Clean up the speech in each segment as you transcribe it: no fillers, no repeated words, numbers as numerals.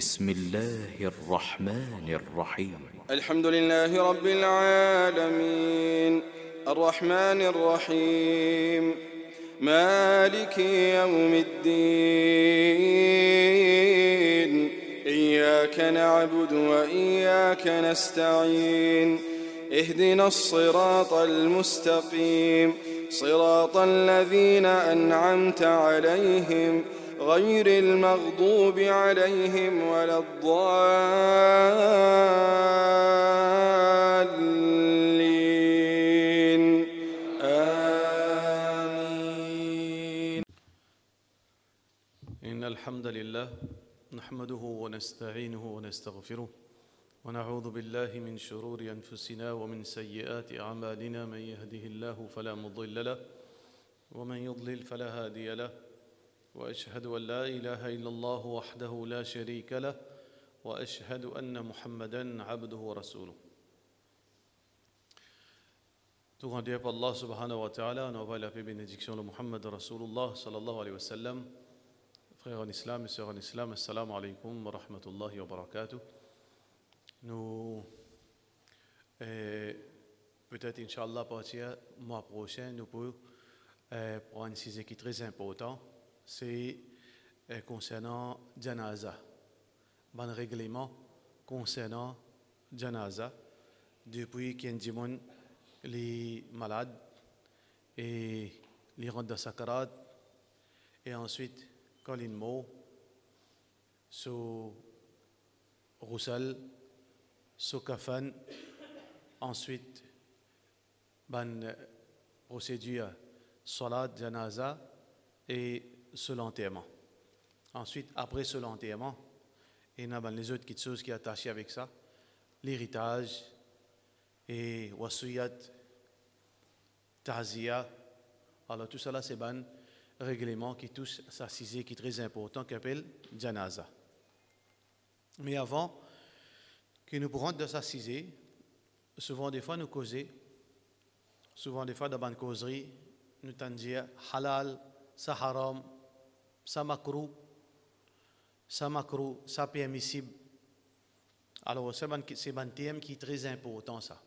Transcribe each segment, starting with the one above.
بسم الله الرحمن الرحيم الحمد لله رب العالمين الرحمن الرحيم مالك يوم الدين إياك نعبد وإياك نستعين اهدنا الصراط المستقيم صراط الذين أنعمت عليهم غير المغضوب عليهم ولا الضالين آمين. إن الحمد لله نحمده ونستعينه ونستغفره ونعوذ بالله من شرور أنفسنا ومن سيئات أعمالنا من يهده الله فلا مضل له ومن يضلل فلا هادي له وأشهد أن لا إله إلا الله وحده لا شريك له وأشهد أن محمدًا عبده ورسوله. Tout rendu par Allah subhanahu wa ta'ala, on envoie la paix et bénédiction de Muhammad Rasulullah sallallahu alayhi wa sallam. Frères en islam et sœurs en islam, assalamu alaikum wa rahmatullahi wa barakatuh. Nous, peut-être, Inch'Allah, partir le mois prochain, nous pouvons prendre un sujet qui est très important. C'est concernant Janaza. Bon règlement concernant Janaza. Depuis qu'il y a les malades et les rentrent de sakarat, et ensuite, quand ils meurent, sous roussel, sous kafan, ensuite, bonne procédure salat, janaza et sur l'enterrement. Ensuite, après ce l'enterrement, il y a les autres choses qui sont attachées avec ça, l'héritage et wasiyat, ta'ziya. Alors tout cela, c'est un règlement qui touche sa cisée qui est très important, qui s'appelle janaza. Mais avant que nous pourrons de sa cisée, souvent des fois nous causer, souvent des fois dans une causerie, nous t'en dire halal, ça haram, ça makruh, ça permissible. Alors c'est un thème qui est très important ça.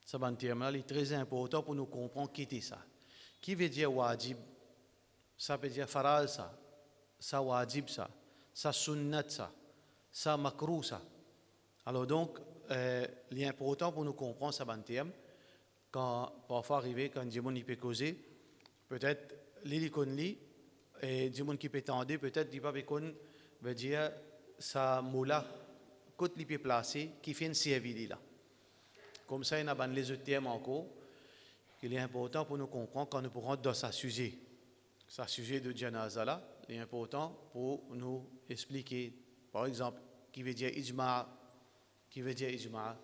C'est un thème là, est très important pour nous comprendre qui est ça. Qui veut dire wajib? Ça veut dire faraz ça wajib ça sunnat ça makruh ça. Alors donc, l'important pour nous comprendre ce thème, quand parfois arriver, quand des gens peut causer, peut-être l'hélicon et des gens qui peut tendre, peut-être des gens veut dire ça moula, côté li peut placer, qui fait une service là. Comme ça, il y a les autres thèmes encore, qu'il est important pour nous comprendre quand nous pourrons dans ce sujet. Ce sujet de janaza là, il est important pour nous expliquer, par exemple, qui veut dire ijma', qui veut dire ijma',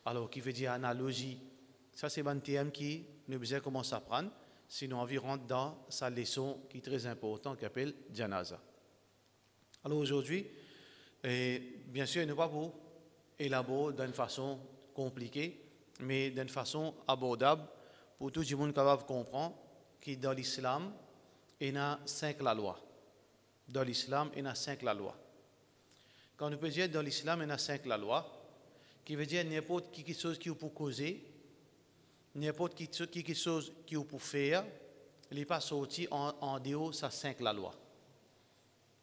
alors qui veut dire analogie. Ça, c'est un thème qui nous besoin commencer à apprendre, sinon on va rentrer dans sa leçon qui est très importante, qui s'appelle janaza. Alors aujourd'hui, bien sûr, il n'est pas pour élaborer d'une façon compliquée, mais d'une façon abordable pour tout le monde capable de comprendre que dans l'islam, il y a 5 la loi. Dans l'islam, il y a 5 la loi. Quand on peut dire dans l'islam, il y a 5 la loi, qui veut dire n'importe qui chose qui peut causer, n'importe qui chose qui peut faire, il n'est pas sorti en dehors de ces 5 la loi.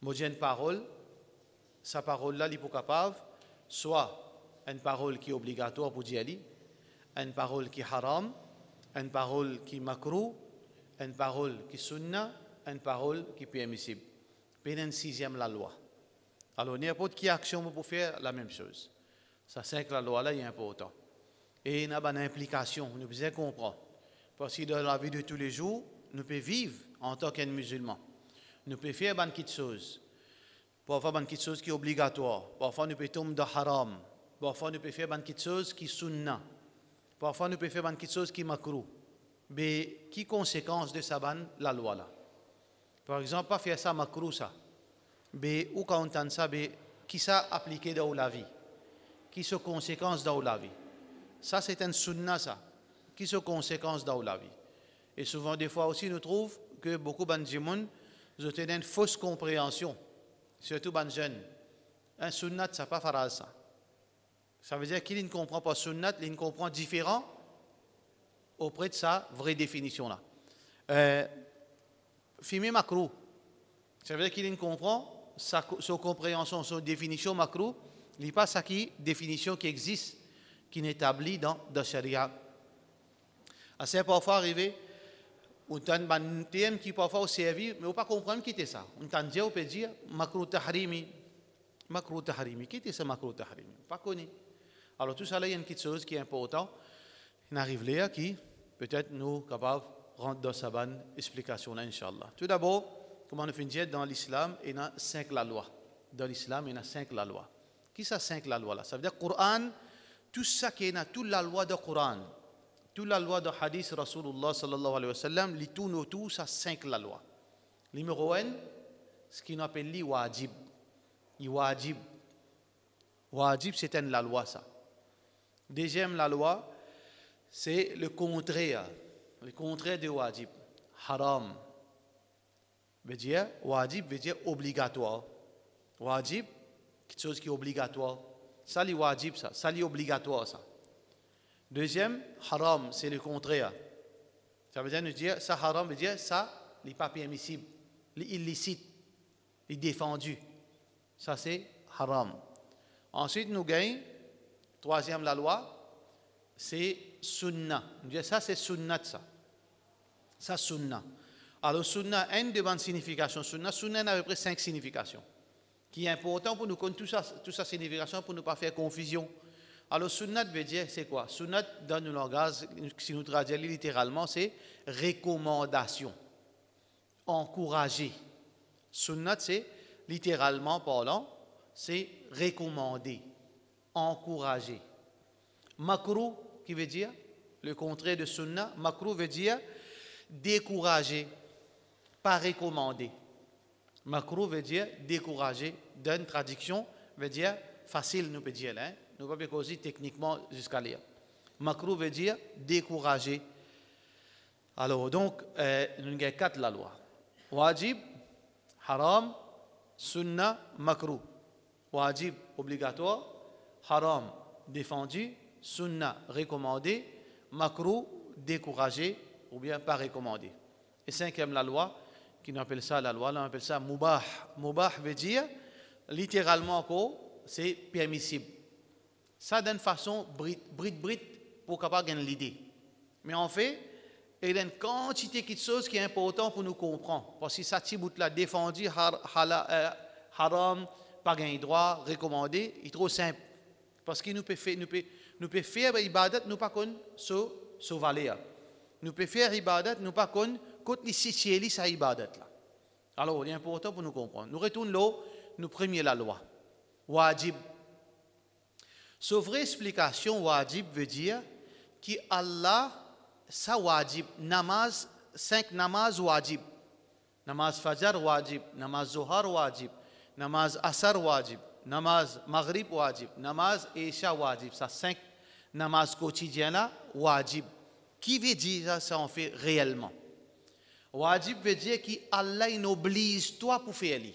Moi, j'ai une parole, sa parole-là, il est capable, soit une parole qui est obligatoire pour dire, une parole qui est haram, une parole qui est makruh, une parole qui est sunna, une parole qui est permissible. Puis une 6e la loi. Alors, n'importe quelle action pour faire la même chose. Ça, 5 la loi là est important. Et il y a une implication, nous devons comprendre. Parce que dans la vie de tous les jours, nous pouvons vivre en tant que musulmans. Nous pouvons faire une petite chose. Parfois, une petite chose qui est obligatoire. Parfois, nous pouvons tomber dans haram. Parfois, nous pouvons faire une petite chose qui est sunna. Parfois, nous pouvons faire une petite chose qui est makruh. Mais qui conséquence de ça, la loi là? Par exemple, pas faire ça makruh ça. Mais où quand on entend ça, qui ça appliqué dans la vie? Qui sont conséquences dans la vie? Ça, c'est un sunna ça. Qui sont conséquences dans la vie? Et souvent, des fois aussi, nous trouvons que beaucoup de gens ont une fausse compréhension, surtout les jeunes. Un sunnat, ça pas faraz ça. Ça veut dire qu'il ne comprend pas sunnat, il comprend différent auprès de sa vraie définition là. Fumer makruh. Ça veut dire qu'il ne comprend sa compréhension, sa définition makruh, il n'y a pas sa définition qui existe, qui est établie dans la charia. C'est parfois arrivé, on a un thème qui parfois au servi, mais on ne peut pas comprendre qui était ça. On peut dire makruh tahrimi. Makruh tahrimi. Qui était ce makruh tahrimi? Pas connu. Alors tout ça là, il y a une petite chose qui est importante. Il arrive là qui peut-être nous capables de rentrer dans sa bonne explication là, Inch'Allah. Tout d'abord, comme on a fait dire dans l'islam, il y a 5 la loi. Dans l'islam, il y a 5 la loi. Qui ça 5 la loi là? Ça veut dire Coran, tout ça qui est dans toute la loi de Coran, toute la loi de hadith Rasulullah sallallahu alayhi wa sallam, li tout ça 5 la loi. Numéro 1, ce qu'on appelle li wajib. Wajib. Wajib, c'est une la loi ça. Deuxième la loi, c'est le contraire de wajib. Haram. Wajib veut dire obligatoire. Wajib, quelque chose qui est obligatoire. Ça, c'est wajib, ça c'est obligatoire. Ça. Deuxième, haram, c'est le contraire. Ça veut dire, ça haram veut dire, ça, n'est pas permissible, illicite, défendu. Ça, c'est haram. Ensuite, nous gagnons, troisième, la loi, c'est sunnah. Ça, c'est sunnat, ça. Ça, sunnah. Alors, sunnah a une bonne signification. Sunnah a à peu près 5 significations. Qui est important pour nous connaître toute sa signification pour ne pas faire confusion. Alors, sunnat veut dire, c'est quoi? Sunnat, dans le langage, si nous traduisons littéralement, c'est recommandation. Encourager. Sunnat, c'est littéralement parlant, c'est recommander, encourager. Makruh, qui veut dire le contraire de sunnah, makruh veut dire décourager, pas recommander. Makruh veut dire décourager. Dans une traduction, veut dire facile, nous peut dire, hein? Nous ne pouvons pas causer techniquement jusqu'à lire. Makruh veut dire décourager. Alors, donc, nous avons 4 la loi. Wajib, haram, sunnah, makruh. Wajib, obligatoire. Haram, défendu. Sunnah, recommandé. Makruh, découragé ou bien pas recommandé. Et 5e la loi, qui nous appelle ça la loi, on appelle ça mubah. Mubah veut dire, littéralement, c'est permissible. Ça d'une façon brit pour capable gagner l'idée. Mais en fait, il y a une quantité de choses qui est importante pour nous comprendre. Parce que ça, si vous l'avez défendu, haram, pas gagner droit, recommandé, il est trop simple. Parce que nous pouvons faire ibadat, nous pas connaître ce valeur. Nous pouvons faire ibadat, nous pas connaître les situés sa ibadat là. Alors, il est important pour nous comprendre. Nous retournons là, nous prenons la loi. Wajib. Sa vraie explication, wajib veut dire que Allah, ça wajib, namaz, 5 namaz wajib. Namaz fajar wajib, namaz zuhar wajib, namaz asar wajib, namaz maghrib wajib, namaz isha wajib. Ça 5 namaz quotidiens là, wajib. Qui veut dire ça en fait réellement? Wajib veut dire qu'Allah oblige toi pour faire lui.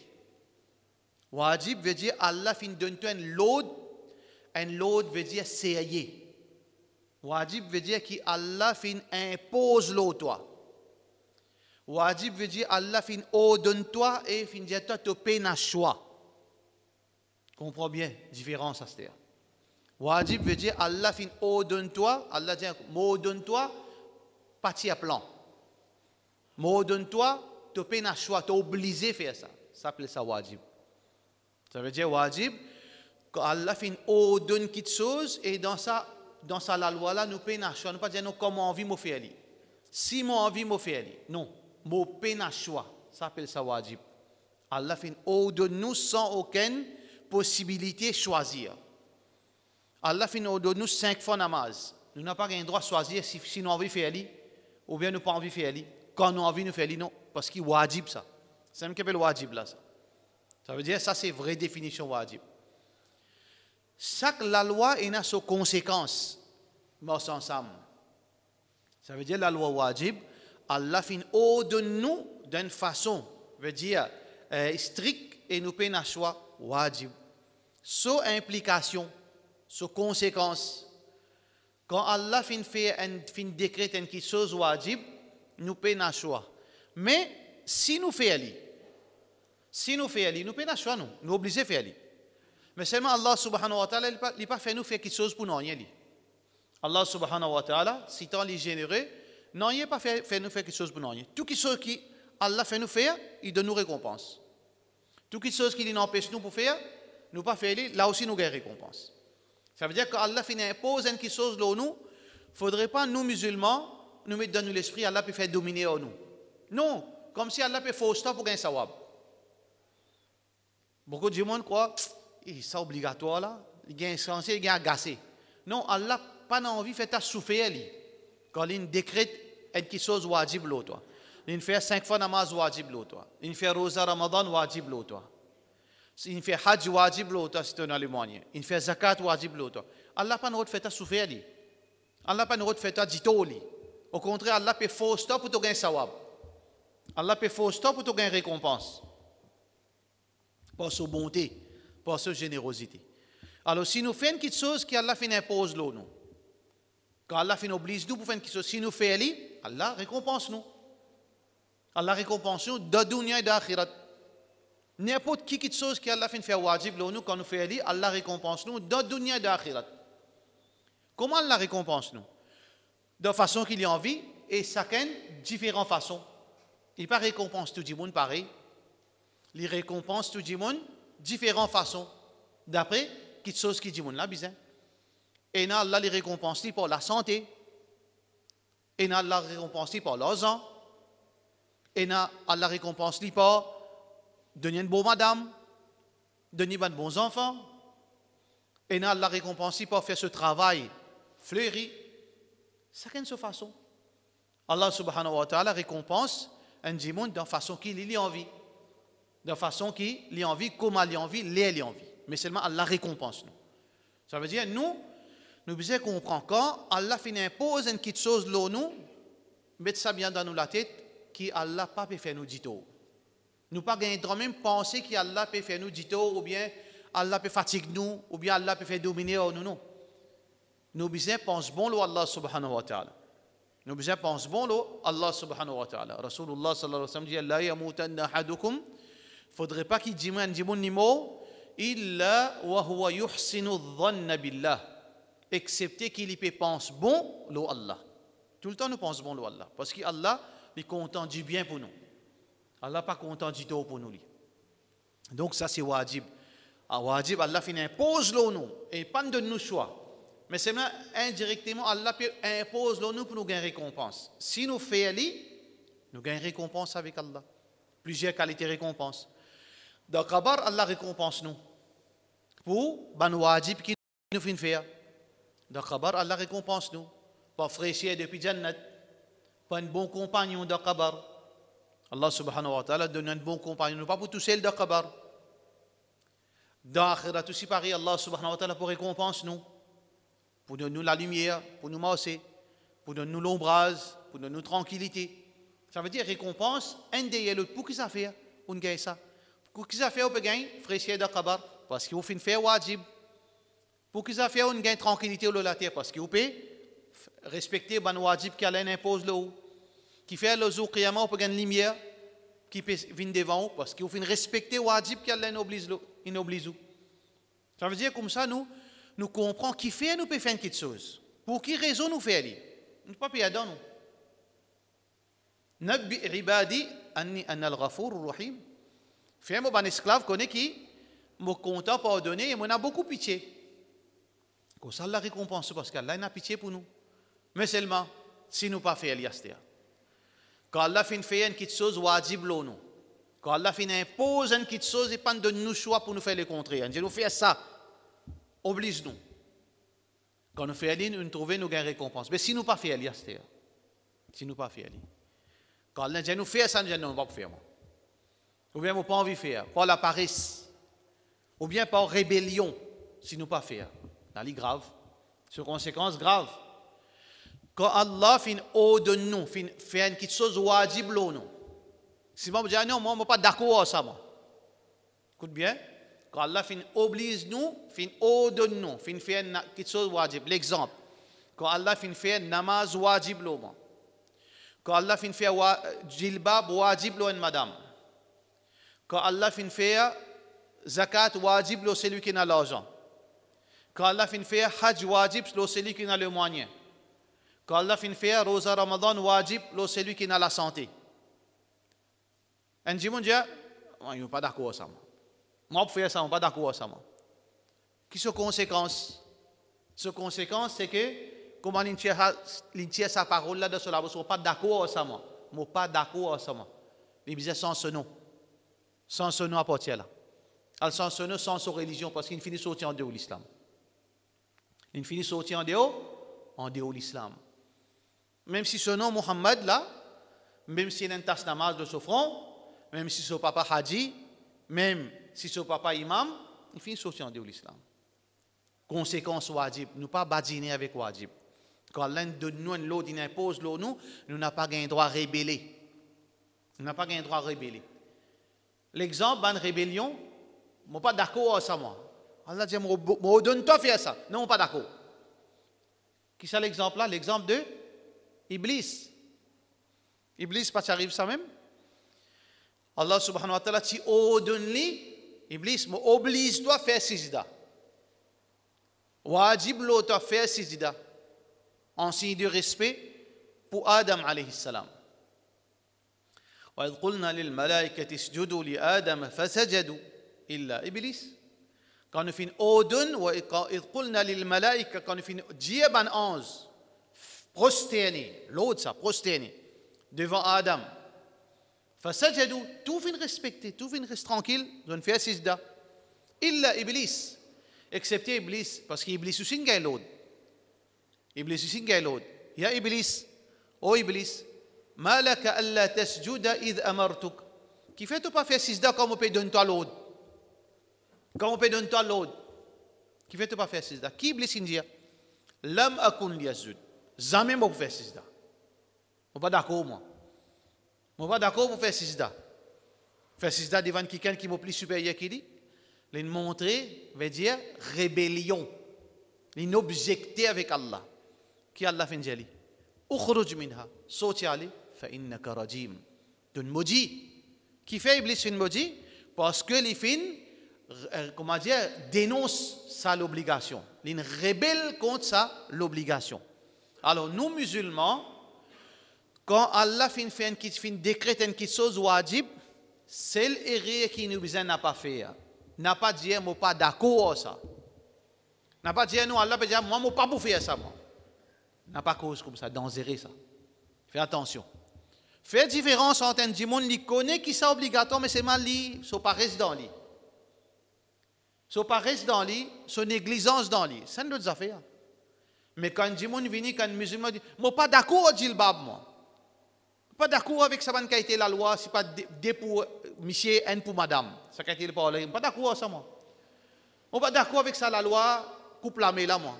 Wajib veut dire Allah donne toi un load. Un load veut dire sérieux. Wajib veut dire qu'Allah impose l'eau toi. Wajib veut dire Allah ordonne toi et dire toi te peine à choix. Comprends bien, différence à ce terme. Wajib veut dire Allah ordonne toi, Allah dit m'ordonne toi, parti à plan. M'ordonne toi, te peine à choix, t'es obligé de faire ça. Ça s'appelle ça wajib. Ça veut dire wajib, quand Allah ordonne quelque chose et dans ça la loi là, nous peine à choix. Nous pas dire non, comment envie me faire. Si mon envie me faire, non, mon peine à choix. Ça s'appelle ça wajib. Allah ordonne nous sans aucune possibilité de choisir. Allah ordonne nous 5 fois namaz. Nous n'avons pas le droit de choisir si nous avons envie de faire ou bien nous n'avons pas envie de faire. Quand nous avons envie de faire, non, parce qu'il est wajib ça. C'est ce qu'on appelle wajib là. Ça veut dire ça c'est vraie définition wajib. Chaque la loi a ses conséquences ensemble. Ça veut dire la loi wajib, Allah ordonne nous d'une façon, veut dire stricte et nous peine à choix wajib. Sans implication, sans conséquence. Quand Allah fin décrète quelque chose wajib, nous payons un choix. Mais si nous faisons, nous payons un choix, nous obligés de faire. Mais seulement Allah subhanahu wa ta'ala, il n'a pas fait nous faire quelque chose pour nous. Allah subhanahu wa ta'ala, si tant est généreux, non, il n'a pas fait nous faire quelque chose pour nous. Tout quelque chose qui Allah fait nous faire, il donne nous récompense. Tout quelque chose qui nous empêche nous pour faire, nous pas faire, là aussi nous gagnons récompense. Ça veut dire qu'Allah impose quelque chose là nous, il ne faudrait pas nous musulmans nous mettre dans l'esprit Allah peut faire dominer en nous. Non, comme si Allah peut faire stop pour gagner sawab. Beaucoup de monde croient, c'est obligatoire là, il est censé, il est agacé. Non, Allah n'a pas envie de faire ta souffrir. Quand il décrète quelque chose wajib là toi. Il fait 5 fois namaz wajib là toi. Il fait roza Ramadan wajib là toi. Il fait hajj wajib là toi si tu es en Allemagne. Il fait zakat wajib là toi. Allah n'a pas envie de faire ta souffrir. Allah n'a pas envie de faire ta jitoli. Au contraire, Allah peut faire stop pour te gagner sawab. Allah peut faire stop pour te gagner récompense. Par sa bonté, par sa générosité. Alors, si nous faisons quelque chose qu'Allah impose nous, quand Allah oblige nous pour faire quelque chose, si nous faisons, Allah récompense nous. Allah récompense nous de dunya et d'akhirat. N'importe qui quelque chose qu'Allah fait wajib nous, quand nous faisons, Allah récompense nous de dunya et d'akhirat. Comment Allah récompense nous? De façon qu'il y a envie, et chacun différentes façons. Il ne pas récompense tout le monde pareil. Il récompense tout le monde différentes façons. D'après quelque chose qui dit monde là bizarre. Et Allah les récompense pour la santé. Et Allah récompense pour l'argent. Et Allah récompense pour donner une bonne madame, donner de bons enfants. Et Allah récompense pour faire ce travail fleuri. Chacun de sa façon. Allah subhanahu wa ta'ala récompense un monde de façon qu'il a envie. De façon qu'il a envie, comment il a envie, il a envie. Mais seulement Allah récompense nous. Ça veut dire, nous devons comprendre quand Allah impose une petite chose là nous, mettre ça bien dans nous la tête, qu'Allah pas peut faire nous dire tout. Nous pas gagner de même penser qu'Allah peut faire nous dire tout, ou bien Allah peut fatiguer nous, ou bien Allah peut faire dominer nous, non. Nous devons penser bon là Allah subhanahu wa ta'ala. Nous devons penser bon là Allah subhanahu wa ta'ala. Rasulullah sallallahu alayhi wa sallam dit, la yamutanna ahadukum, faudrait pas qu'il dise un nimo, illa wa huwa yuhsinu dhanna billah, excepté qu'il y peut penser bon là Allah. Tout le temps nous pensons bon là Allah, parce qu'Allah est content du bien pour nous. Allah pas content du tort pour nous. Donc ça c'est wajib. Wajib Allah impose là nous et pas de nous choix. Mais c'est même indirectement Allah impose là nous pour nous gagner récompense. Si nous faisons, nous gagnons récompense avec Allah. Plusieurs qualités récompense. Dans Kabar, Allah récompense nous pour ban wajib qui nous fait faire. Dans Kabar, Allah récompense nous pour fraîchir depuis Jannat, pour un bon compagnon dans Kabar. Allah subhanahu wa ta'ala donne un bon compagnon, pas pour tout seul dans Kabar. Dans Akhirat aussi pareil, Allah subhanahu wa ta'ala pour récompense nous, pour donner la lumière, pour nous masser, pour donner l'ombrage, pour donner tranquillité. Ça veut dire récompense, un derrière l'autre. Pour qui ça fait? On gagne ça. Pour qui ça fait? On peut gagner fraîcheur de Kabar, parce qu'il faut faire wajib. Pour qui ça fait? On gagne tranquillité au la terre, parce qu'il peut respecter le wajib qu'Allah impose là haut. Qui fait le jour qiyamah, on peut gagner lumière, qui peut venir devant, parce qu'il faut respecter le wajib qu'Allah oblige. Ça veut dire comme ça, nous comprenons qui fait, nous pouvons faire quelque chose. Pour qui raison nous faisons? Nous ne pouvons pas payer dans nous. Nabbi ibadi anni anna al-ghafur rahim. Fait mon esclave connaît qui me content pardonner et m'en a beaucoup pitié. Comme ça la récompense parce qu'Allah a pitié pour nous. Mais seulement si nous pas fait aliastéa. Quand Allah fait une petite chose wajib nous. Quand Allah impose une petite chose et pas de nous choix pour nous faire le contraire. Il dit nous faire ça. Oblige nous. Quand nous faisons, nous trouvons nous gagnons récompense. Mais si nous pas fait aliastéa. Si nous pas fait quand Allah dit nous faire ça, nous ne va pas faire. Ou bien nous pas envie de faire, par la paresse, ou bien par rébellion, si nous pas faire. C'est grave. C'est une conséquence grave. Quand Allah fait de nous, fait quelque chose wajib nous. Si on dit non, moi je ne suis pas d'accord avec ça. Écoute bien, Quand Allah fin oblige nous, fin ordonne nous, fin fait quelque chose wajib. L'exemple, quand Allah fin fait namaz wajib l'homme. Quand Allah fin fait jilbab wajib l'homme madame. Quand Allah fin fait zakat wajib l'homme celui qui n'a l'argent. Quand Allah fin fait hajj wajib l'homme celui qui n'a le moyen. Quand Allah fin fait rosa ramadan wajib l'homme celui qui n'a la santé. Un dit mon Dieu, je ne suis pas d'accord avec ça. Moi, pour faire ça, je ne suis pas d'accord avec ça. Qui sont les conséquences? Les conséquences, c'est que, comment l'intérieur sa parole là de cela, je ne suis pas d'accord avec ça. Je ne suis pas d'accord avec ça. Il disait sans ce nom. Sans ce nom à partir là. Alors, sans ce nom, sans sa religion, parce qu'il finit sortir en dehors de l'islam. Il finit sortir en dehors de l'islam. Même si ce nom Muhammad là, même s'il y a une tasse namaz de ce front, même si son papa Haji, même si son papa imam, il finit sortir de l'islam. Conséquence wajib, nous pas badiner avec wajib. Quand l'un de nous, l'autre, il impose nous n'avons pas un droit à rébeller. Nous n'avons pas un droit à rébeller. L'exemple d'une rébellion, je ne suis pas d'accord avec ça, moi. Allah dit, je donne-toi faire ça. Non, je ne suis pas d'accord. Qui c'est l'exemple là? L'exemple de Iblis. Iblis, pas arrive ça même? Allah subhanahu wa ta'ala, tu ordonnes-lui, Iblis, oblige-toi à faire sijda. Wajib l'autre à faire sijda. En signe de respect pour Adam alayhi salam. وإذ قلنا للملائكة اسجدوا لآدم فسجدوا إلا إبليس. Quand nous finissons ordonne, وإذ قلنا للملائكة, quand nous finissons dire ban ange, prosterner, l'autre ça, prosterner, devant Adam. فسجدوا, tout vient respecter, tout vient rester tranquille, on fait sijda. Illa Iblis, excepté Iblis, parce qu'Iblis aussi est l'autre. Iblis aussi est l'autre. Ya Iblis, oh Iblis, ma laka alla tasjuda id amartuk. Qui fait tu pas faire sijda comme on peut donner toi l'autre? Comme on peut donner toi l'autre? Qui fait tu pas faire sijda? Qui Iblis dit? Lam akun liyasjud. Jamais moi faire sijda. On pas d'accord moi. Je ne suis pas d'accord pour faire sijda. Faire sijda devant quelqu'un qui est plus supérieur qu'il dit. Les montrer veut dire rébellion. Une objecter avec Allah. Qui Allah fait dire? Ukhruj minha. Sorti ali. Fa innaka rajim. D'un maudit. Qui fait Iblis une maudit? Parce que les fins, comment dire, dénonce sa l'obligation. Il rebelle contre sa l'obligation. Alors nous musulmans, quand Allah fin décrète une chose wajib, c'est l'erreur qui nous n'a pas fait. N'a pas dit, moi pas d'accord ça. N'a pas dit, non, Allah peut dire, moi, je pas pour faire ça. N'a pas cause comme ça, dangereux ça. Fais attention. Fais différence entre un monde qui connaît qui c'est obligatoire, mais c'est mal li, so pas reste dans lui. So pas reste dans lui, so négligence dans lui. C'est une autre affaire. Mais quand un monde vient, quand un musulman dit, moi pas d'accord au djilbab, moi. Pas d'accord avec ça qui a été la loi, c'est pas deux pour monsieur, un pour madame. Ça qui a été le problème. Pas d'accord avec ça, moi. Je ne suis pas d'accord avec ça, la loi, couple la là, moi.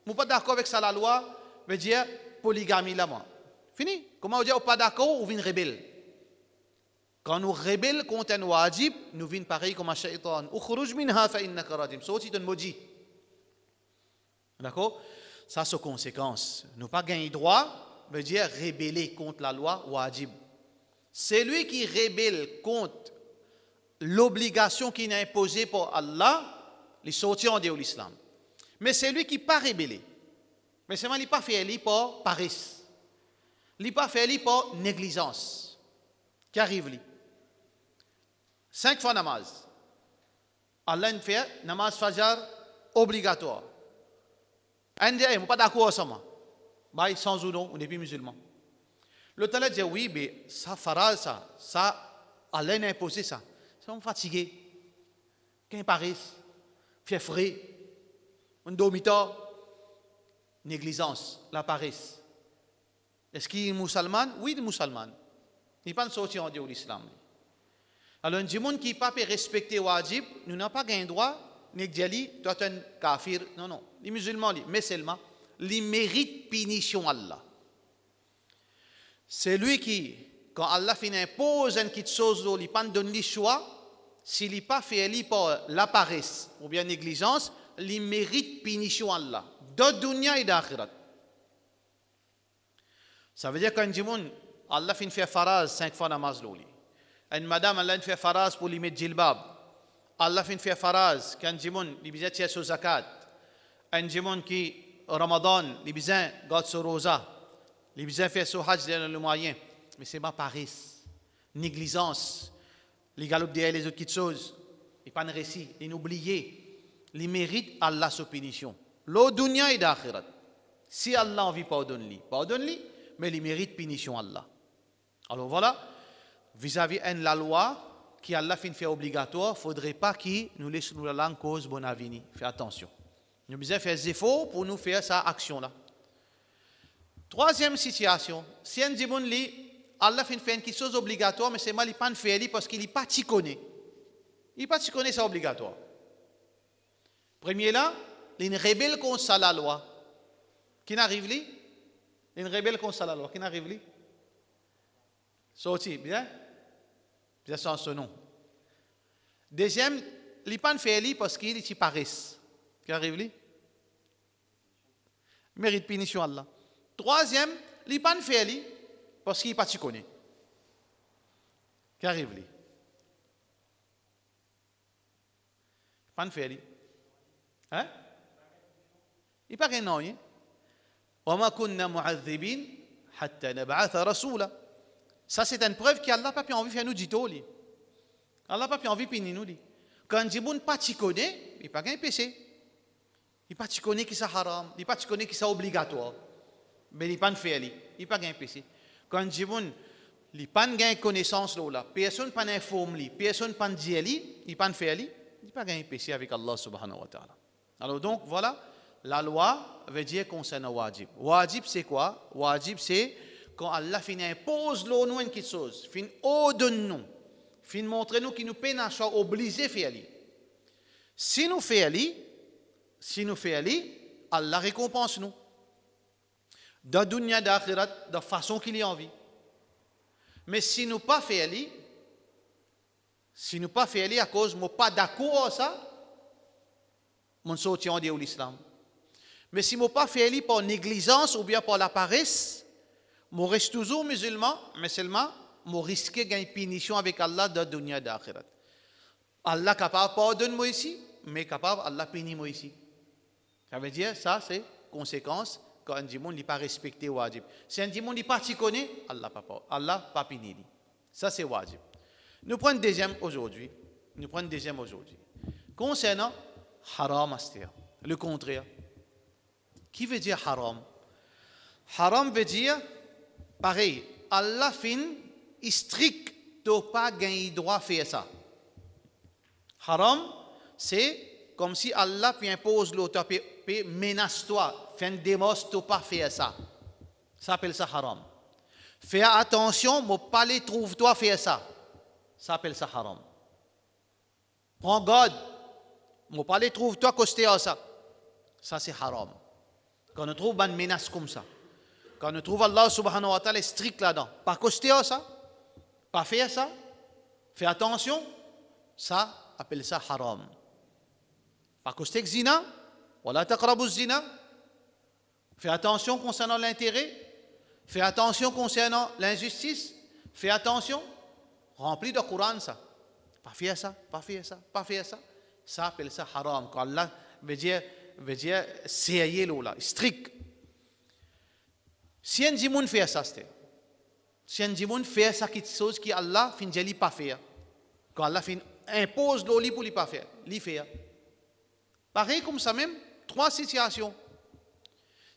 Je ne suis pas d'accord avec ça, la loi, veut dire polygamie là, moi. Fini. Comment on dit, on n'est pas d'accord ou vient rebelle? Quand nous rebelle contre un wajib, nous venons pareil comme un shaitan. Ukhruj minha fa innaka rajim. Ça aussi, c'est un maudit. D'accord? Ça, c'est conséquence. Nous pas gagner droit, veut dire rebeller contre la loi wajib. C'est lui qui rebelle contre l'obligation qui est imposée par Allah, il sortit en dehors de l'islam. Mais c'est lui qui n'a pas rebellé. Mais seulement il n'a pas fait lui par paresse. Il n'a pas fait lui par négligence. Qui arrive lui? 5 fois namaz. Allah fait namaz fajar obligatoire. On dit, je ne suis pas d'accord avec ça. Bah, sans ou non, on n'est plus musulman. Le talent dit, oui, mais ça fera ça, Allah a imposé ça. Ça me fatigue. Quand paresse, fait frais, un dormiteur, négligence, la paresse. Est-ce qu'il est musulman? Oui, il est musulman. Il n'est pas sorti en dehors de l'islam. Alors, un monde qui n'a pas respecter wajib, nous n'avons pas un droit, ni dire, toi, tu es un kafir. Non, non. Les musulmans, mais seulement, ils méritent punition Allah. C'est lui qui, quand Allah impose une petite chose, il ne donne pas le choix, s'il n'est pas fait par la paresse ou bien négligence, il mérite punition Allah, de dunya et d'akhirat. Ça veut dire qu'un djimoun, Allah fait faraz 5 fois namaz l'oli. Une madame, Allah fait faraz pour lui mettre djilbab. Allah fait faraz qu'un djimoun, il bizet tiens sur zakat. Un djimoun qui, Ramadan, il bizet garde sur rosa. Il bizet fait sur hajj le moyen. Mais c'est ma paresse, négligence. Les galopes derrière les autres choses. Il pas de récit, il oublié. Il mérite Allah sa punition. L'au dunya et d'akhirat. Si Allah envie pardonne-lui, mais il mérite punition Allah. Alors voilà, vis-à-vis de la loi qui Allah fait obligatoire, il ne faudrait pas qu'il nous laisse nous la langue cause bon avenir. Fais attention. Nous devons faire des efforts pour nous faire cette action-là. Troisième situation, si un djimoun li, Allah fait quelque chose obligatoire, mais c'est mal, il ne pas faire parce qu'il n'est pas t'y connaît. Il n'est pas t'y connaît, c'est obligatoire. Premier là, il est rebelle contre la loi. Qui n'arrive li? Il est rebelle contre la loi. Qui n'arrive li? Sorti, bien? Bien sans ce nom. Deuxième, il n'est pas fait parce qu'il est paresse. Qui arrive li? Mérite punition Allah. Troisième, il n'est pas fait parce qu'il n'est pas t'y connaît. Qui arrive li? Pas fait li. Hein? Il n'est pas qu'un nom, hein? وَمَا كُنَّا مُعَذِّبِينَ حَتَّى نَبْعَثَ رَسُولًا. Ça, c'est une preuve qu'Allah n'a pas envie de faire nous dire tout. Allah n'a pas envie de punir nous. Quand un djiboun pas t'y connaît, il n'est pas qu'un péché. Il n'est pas t'y connaît qui c'est haram. Il n'est pas t'y connaît qui c'est obligatoire. Mais il n'est pas fait. Il n'est pas qu'un péché. Quand un djiboun n'a pas de connaissance, personne n'a pas informé, personne n'a pas dit, il n'est pas fait. Il n'est pas qu'un péché avec Allah subhanahu wa ta'ala. Alors donc, voilà. La loi veut dire concernant wajib. Wajib, c'est quoi? Wajib, c'est quand Allah impose nous une chose, fin ordonne nous, fin montre nous qu'il nous peine à choix obligé de faire. Si nous faisons, Allah récompense nous. De dunya d'akhirat, de façon qu'il y a envie. Mais si nous pas faisons, à cause de nous pas d'accord à ça, nous sortions de l'islam. Mais si je ne pas fait par négligence ou bien par la paresse, je reste toujours musulman, mais seulement je risque une punition avec Allah de dunya d'akhirat. Allah est capable de pardonner moi ici, mais capable Allah punir moi ici. Ça veut dire, ça c'est conséquence quand un djimoun n'est pas respecté wajib. Si un djimoun n'est pas t'y connaît, Allah pas punir. Ça c'est wajib. Nous prenons deuxième aujourd'hui. Concernant haram astir, le contraire. Qui veut dire haram? Haram veut dire, pareil, Allah fin strict de pas gagner droit à faire ça. Haram, c'est comme si Allah impose l'autre, menace-toi, fait une démos de pas faire ça. Ça s'appelle ça haram. Fais attention, mon palais trouve-toi faire ça. Ça s'appelle ça haram. Prends garde, mon palais trouve-toi costé à ça. Ça c'est haram. Quand on trouve une menace comme ça, quand on trouve Allah subhanahu wa ta'ala strict là-dedans, pas coster à ça, pas faire ça, fais attention, ça appelle ça haram. Pas coster que zina, wala taqrabu zina, fais attention concernant l'intérêt, fais attention concernant l'injustice, fais attention, remplis de Coran ça. Pas faire ça, ça appelle ça haram. Quand Allah veut dire sérieux là, strict. Si un djimoun fait ça, si un djimoun fait ça, quelque chose qui Allah fin de pas faire, quand Allah fin impose l'oli pour lui pas faire, lui faire. Pareil comme ça même, 3 situations.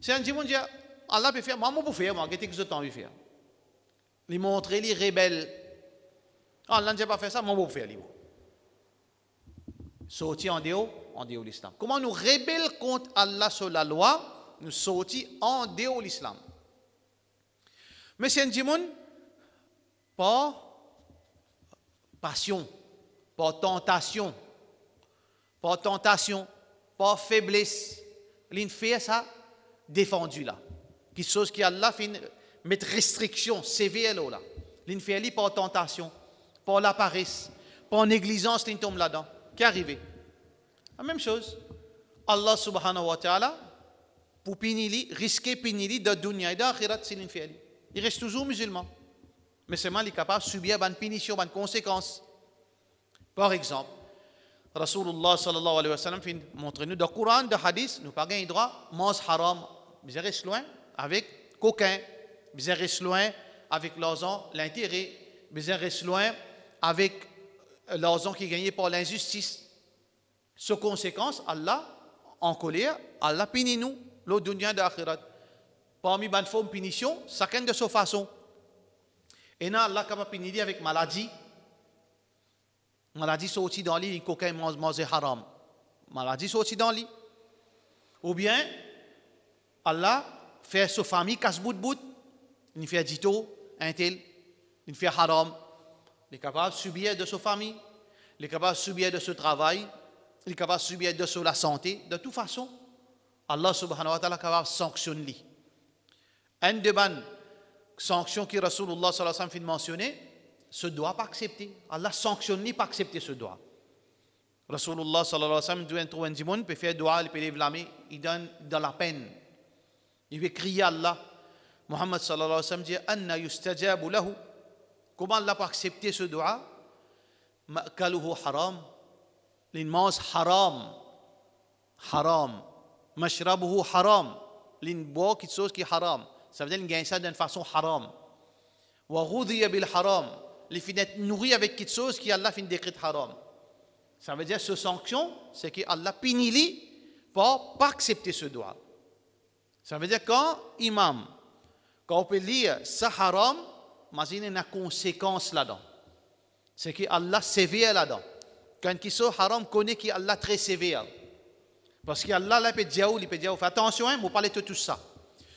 Si un djimoun dit Allah peut faire, moi je peux faire, moi qu'est-ce que je t'envie faire. Lui montrer, lui rebelle. Allah ne pas faire ça, moi je peux faire. Sortir en dehors de l'islam. Comment nous rebelles contre Allah sur la loi, nous sortir en dehors de l'islam. Mais c'est un djimoun, par passion, par tentation, par faiblesse. Il fait ça défendu là. Quelque chose qui Allah fait mettre restriction sévère là. Il fait par tentation, par la paresse, par négligence, il tombe là-dedans. Qu'est arrivé? La même chose. Allah subhanahu wa ta'ala, pour pinili, risquer pinili de dunya et d'akhirat, c'est l'infidèle. Il reste toujours musulman. Mais seulement il est capable de subir une punition, une conséquence. Par exemple, Rasulullah sallallahu alayhi wa sallam montre-nous dans le Coran, dans le hadith, nous n'avons pas le droit de manger haram. Vous restez loin avec coquin. Vous restez loin avec l'argent, l'intérêt. Vous restez loin avec l'argent qui est gagné par l'injustice. Ce conséquence, Allah, en colère, Allah punit nous, le dunya d'akhirat. Parmi les formes de punition, chacun de sa façon. Et là, Allah est capable de punir avec maladie. Maladie sortie dans l'île, coquin mange haram. Maladie sortie dans l'île. Ou bien, Allah fait sa famille casse bout de bout. Il fait dito, un tel, il fait haram. Il est capable de subir de sa famille. Il est capable de subir de ce travail. Il est capable de subir de la santé. De toute façon, Allah subhanahu wa ta'ala est capable de sanctionner. Une des sanctions que Rasulullah sallallahu alayhi wa sallam fait mentionner, ce doit pas accepter. Allah sanctionne pas accepter ce doigt. Rasulullah sallallahu alayhi wa sallam doit trouver un dimon, peut faire doigt, il peut lever la main, il donne dans la peine. Il veut crier à Allah. Muhammad sallallahu alayhi wa sallam dit anna yustajabu lahu. Comment Allah peut accepter ce doigt? Ma'kaluhu haram. Il mange haram. Haram. Mashrabuhu haram. Il boit quelque chose qui est haram. Ça veut dire qu'il gagne ça d'une façon haram. Wa ghudhiya bil haram. Il finit nourri avec quelque chose qui Allah finit décret haram. Ça veut dire ce sanction, c'est que Allah punit pour pas accepter ce droit. Ça veut dire quand imam, quand on peut lire ça haram, imagine une conséquence là-dedans. C'est que Allah sévère là-dedans. Quand qui soit haram connaît qu'Allah très sévère. Parce qu'Allah là peut dire, fais attention, hein, moi parler de tout ça.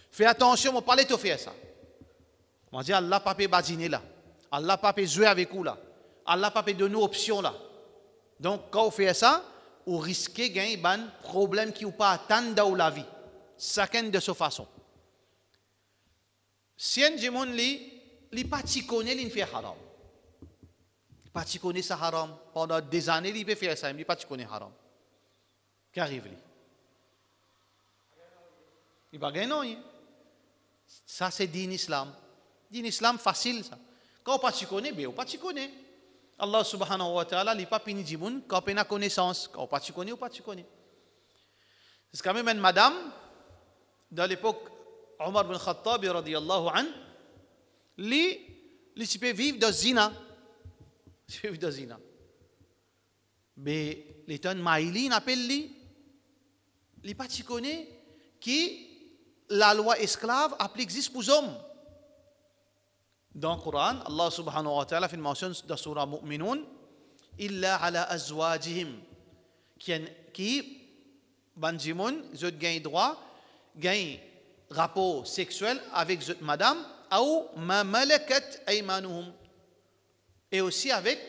Fais attention, moi parler de faire ça. On dit Allah pas peut badiner là. Allah pas peut jouer avec vous là. Allah pas peut donner une option là. Donc quand on fait ça, on risque de gagner un problème qui ou pas atteindre dans la vie. Chacun de sa façon. Si un gens li pas connaît il fait haram. Pas connaît ça haram pendant des années il peut faire ça, il pas connaît haram. Qu'arrive lui? Il va gagner non. Ça c'est din islam. Din islam facile ça. Quand on pas connaît, ben on pas connaît. Allah subhanahu wa ta'ala il pas puni du monde quand on a connaissance. Quand on pas connaît ou pas connaît. C'est quand même une madame dans l'époque Omar bin Khattab radiyallahu an li peut vivre de zina. Vivre de zina. Mais les tonnes maïli n'appelle li pas connaît qui la loi esclave applique juste pour les hommes. Dans le Coran, Allah subhanahu wa ta'ala fait une mention dans la surah Mu'minun illa ala azwajihim qui banjimoun zot gagne droit gagne rapport sexuel avec zot madame ou ma malakat aymanuhum et aussi avec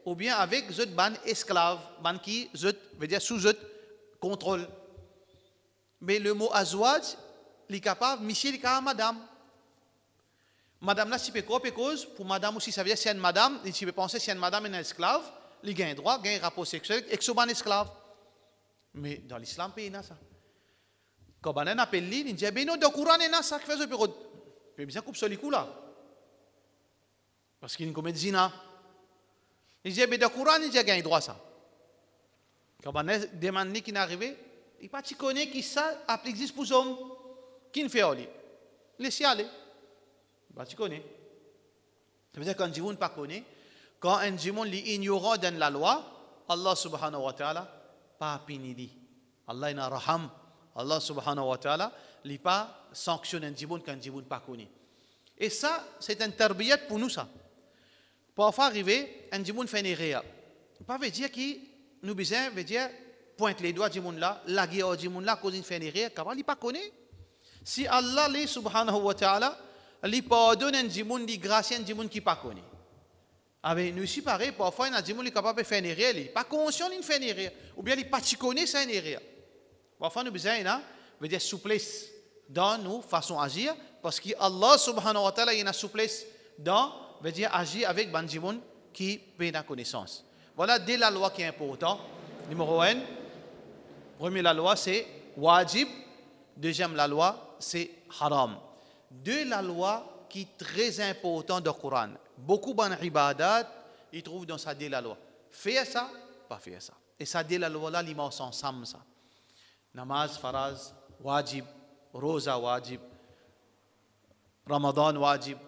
ou bien avec zot ban esclave ban qui zot veut dire sous zot contrôle. Mais le mot azwaj est capable monsieur est capable madame. Madame là, si peut quoi cause pour madame aussi ça veut dire si une madame, si peut penser si une madame est une esclave, il gagne droit, gagne rapport sexuel avec son esclave. Mais dans l'islam pays na ça. Quand on appelle lui, il dit ben non dans le Coran na ça que fait ce période. Peut bien coupe ce coup là. Parce qu'il commet zina. Il dit ben dans le Coran il dit gagne droit ça. Quand on demande qui n'est arrivé, il pas connaît qui ça applique juste pour hommes. Qui ne fait aller. Laissez aller. Bah, tu connais. Ça veut dire qu'un djimoun pas connaît, quand un djimoun est ignorant dans la loi, Allah subhanahu wa ta'ala pas punit. Allah ina raham. Allah subhanahu wa ta'ala n'est pas sanctionne un djimoun qu'un djimoun pas connaît. Et ça, c'est un tarbiyat pour nous ça. Parfois arriver, un djimoun fait une erreur. Pas veut dire qu'il nous besoin, veut dire pointe les doigts djimoun là, la guerre djimoun là, cause il fait une erreur, car il pas connaît. Si Allah subhanahu wa ta'ala il pardonne un djimoun, il grâce un djimoun qui pas connaît. Avec nous aussi pareil, parfois un djimoun est capable de faire une erreur, il n'est pas conscient qu'il fait une erreur, ou bien il pas connaît ça une erreur. Parfois nous besoin veut dire souplesse dans nos façons d'agir, parce que Allah subhanahu wa ta'ala il a souplesse dans veut dire agir avec un djimoun qui paie la connaissance. Voilà dès la loi qui est important. Numéro 1, premier la loi c'est wajib. Deuxième la loi c'est haram. Deux la loi qui est très important dans le Coran. Beaucoup de ibadat, ils trouvent dans ça dès la loi. Fais ça, pas faire ça. Et ça dès la loi là, ils marchent ensemble ça. Namaz, faraz, wajib, roza wajib, Ramadan wajib,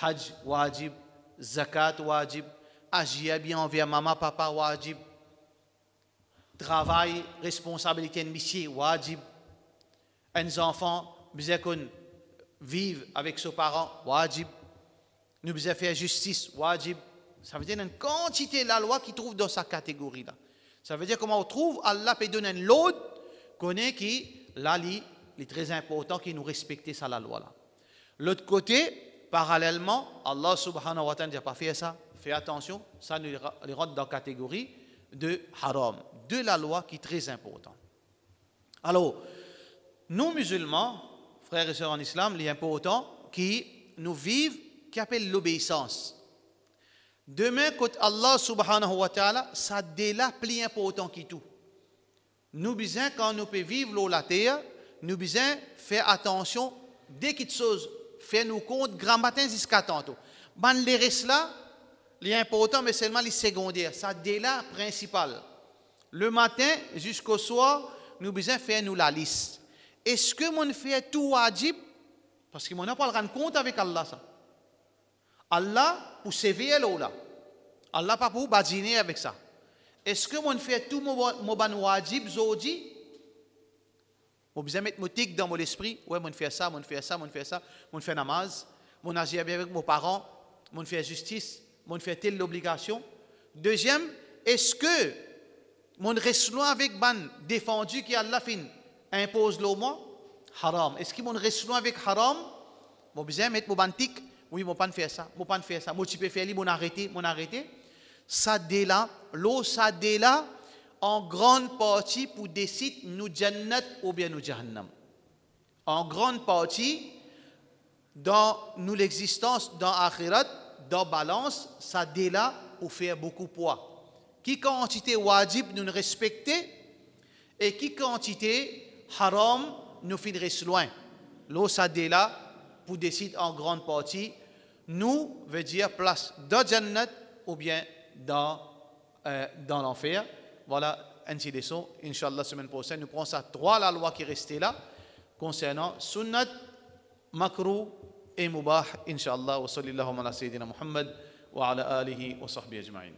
hajj wajib, zakat wajib, agir bien envers maman, papa wajib, travail, responsabilité de mission wajib, un enfant, besoin vivre avec ses parents wajib, nous besoin faire justice wajib. Ça veut dire une quantité de la loi qui trouve dans sa catégorie là. Ça veut dire comment on trouve Allah peut donner un lot connaît qui là est très important qui nous respecte ça la loi là. L'autre côté, parallèlement, Allah subhanahu wa ta'ala n'a pas fait ça. Fais attention, ça nous rentre dans la catégorie de haram, de la loi qui est très important. Alors, nous musulmans, frères et sœurs en islam, il est important qui nous vivent, qui appelle l'obéissance. Demain, quand Allah subhanahu wa ta'ala, ça déla plus important que tout. Nous besoin, quand nous pouvons vivre la terre, nous besoin faire attention dès quelque chose, faire nous compte grand matin jusqu'à tantôt. Ben, les restes là, l'important, mais seulement les secondaires, ça déla principal. Le matin jusqu'au soir, nous besoin faire nous la liste. Est-ce que mon fait tout wajib? Parce que mon n'a pas le rendre compte avec Allah ça. Allah pour s'éveiller là. Allah pas pour badiner avec ça. Est-ce que mon fait tout mon ban wajib zodi? Mon besoin mettre motique dans mon esprit, ouais mon fait ça, mon fait ça, mon fait ça, mon fait namaz, mon agir bien avec mes parents, mon fait justice, mon fait telle l'obligation. Deuxième, est-ce que mon reste loin avec ban défendu qui Allah fin impose le moi haram. Est-ce que mon reste loin avec haram? Mon besoin mettre mon bantique, oui mon pas faire ça, mon pas faire ça, mon tu peux faire li mon arrêter. Ça dé là, l'eau ça dé là en grande partie pour décider nous jannat ou bien nous jahannam. En grande partie dans nous l'existence dans akhirat, dans balance, ça dé là pour faire beaucoup poids. Qui quantité wajib nous respecter et qui quantité haram nous finirons loin. L'eau ça dé là pour décider en grande partie nous veut dire place dans jannat ou bien dans l'enfer. Voilà, ainsi de suite. Inch'Allah, semaine prochaine, nous prenons ça trois la loi qui restait là concernant sunnat, makruh et mubah. Inch'Allah, wa sallallahu ala sayyidina Muhammad wa ala alihi wa sahbihi ajma'in.